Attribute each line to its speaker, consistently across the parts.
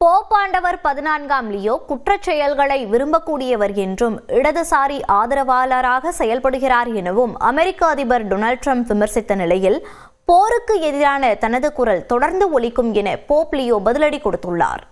Speaker 1: போப்பாண்டவர் 14ஆம் Leo குற்றச் செயல்களை விரும்பக்கூடியவர் என்றும் இடதுசாரி ஆதரவாளராக செயல்படுகிறார் எனவும் அமெரிக்க அதிபர் டொனால்ட் ட்ரம்ப் விமர்சித்த நிலையில் போருக்கு எதிரான தனது குரல் தொடர்ந்து ஒலிக்கும் என போப் லியோ பதிலடி கொடுத்துள்ளார்.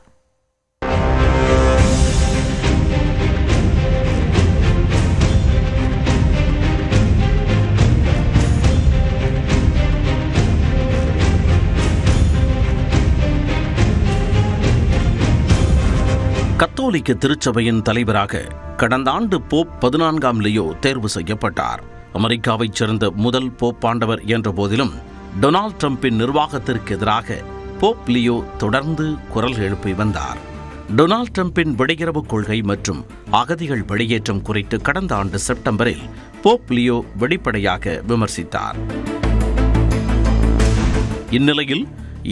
Speaker 2: கத்தோலிக்க திருச்சபையின் தலைவராக கடந்த ஆண்டு போப் 14ஆம் லியோ தேர்வு செய்யப்பட்டார். அமெரிக்காவைச் சேர்ந்த முதல் போப்பாண்டவர் என்ற போதிலும் டொனால்ட் ட்ரம்பின் நிர்வாகத்திற்கு எதிராக போப் லியோ தொடர்ந்து குரல் எழுப்பி வந்தார். டொனால்ட் ட்ரம்பின் வெளியுறவு கொள்கை மற்றும் அகதிகள் வெளியேற்றம் குறித்து கடந்த ஆண்டு செப்டம்பரில் போப் லியோ வெளிப்படையாக விமர்சித்தார். இந்நிலையில்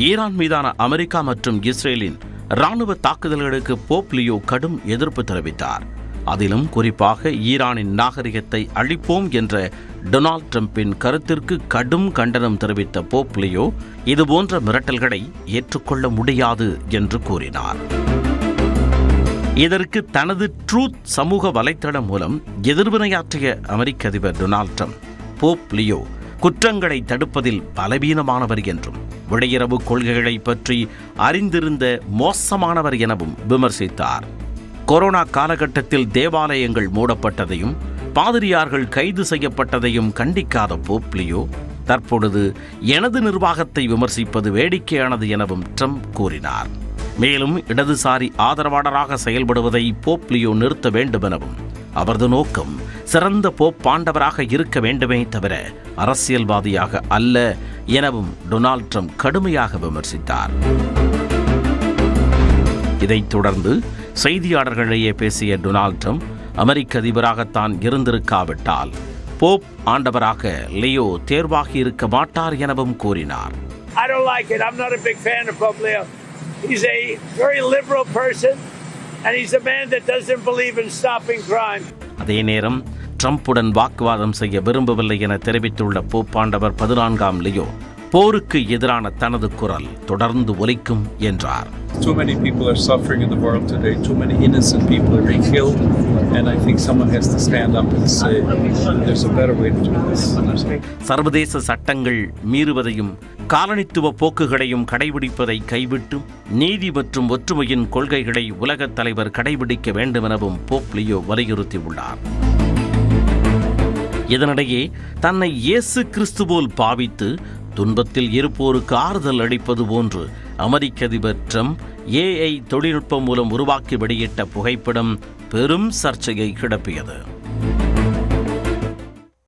Speaker 2: ஈரான் மீதான அமெரிக்கா மற்றும் இஸ்ரேலின் இராணுவ தாக்குதல்களுக்கு போப் லியோ கடும் எதிர்ப்பு தெரிவித்தார். அதிலும் குறிப்பாக ஈரானின் நாகரிகத்தை அழிப்போம் என்ற டொனால்ட் ட்ரம்பின் கருத்திற்கு கடும் கண்டனம் தெரிவித்த போப் லியோ இதுபோன்ற மிரட்டல்களை ஏற்றுக்கொள்ள முடியாது என்று கூறினார். இதற்கு தனது ட்ரூத் சமூக வலைத்தளம் மூலம் எதிர்வினையாற்றிய அமெரிக்க அதிபர் டொனால்ட் ட்ரம்ப் போப் லியோ குற்றங்களை தடுப்பதில் பலவீனமானவர் என்றும் வெளியுறவு கொள்கைகளை பற்றி அறிந்திருந்த மோசமானவர் எனவும் விமர்சித்தார். கொரோனா காலகட்டத்தில் தேவாலயங்கள் மூடப்பட்டதையும் பாதிரியார்கள் கைது செய்யப்பட்டதையும் கண்டிக்காத போப் லியோ தற்பொழுது எனது நிர்வாகத்தை விமர்சிப்பது வேடிக்கையானது எனவும் ட்ரம்ப் கூறினார். மேலும் இடதுசாரி ஆதரவாளராக செயல்படுவதை போப் லியோ நிறுத்த வேண்டும் எனவும் அவரது நோக்கம் சிறந்த போப்பாண்டவராக இருக்க வேண்டுமே தவிர அரசியல்வாதியாக அல்ல எனவும் டொனால்ட் ட்ரம்ப் கடுமையாக விமர்சித்தார். இதைத் தொடர்ந்து செய்தியாளர்களிடையே பேசிய டொனால்ட் ட்ரம்ப் அமெரிக்க அதிபராகத்தான் இருந்திருக்காவிட்டால் போப் ஆண்டவராக லியோ தேர்வாகி இருக்க மாட்டார் எனவும் கூறினார்.
Speaker 3: I don't like it. I'm not a big fan of Pope Leo. He's a very liberal person and he's a man that doesn't believe in stopping crime.
Speaker 2: அதே நேரம் ட்ரம்புடன் வாக்குவாதம் செய்ய விரும்பவில்லை என தெரிவித்துள்ள போப்பாண்டவர் 14ஆம் லியோ போருக்கு எதிரான தனது குரல் தொடர்ந்து ஒலிக்கும் என்றார்.
Speaker 4: Too many people are suffering in the world today. Too many innocent people are being killed. And I think someone has to stand up and say there's a better way to do this.
Speaker 2: சர்வதேச சட்டங்கள் மீறுவதையும் காலனித்துவ போக்குகளையும் கடைபிடிப்பதை கைவிட்டு நீதி மற்றும் ஒற்றுமையின் கொள்கைகளை உலகத் தலைவர் கடைபிடிக்க வேண்டும் எனவும் போப் லியோ வலியுறுத்தியுள்ளார். இதனிடையே தன்னை இயேசு கிறிஸ்து போல் பாவித்து துன்பத்தில் இருப்போருக்கு ஆறுதல் அளிப்பது போன்று அமெரிக்க அதிபர் ட்ரம்ப் AI தொழில்நுட்பம் மூலம் உருவாக்கி வெளியிட்ட புகைப்படம் பெரும் சர்ச்சையை கிளப்பியது.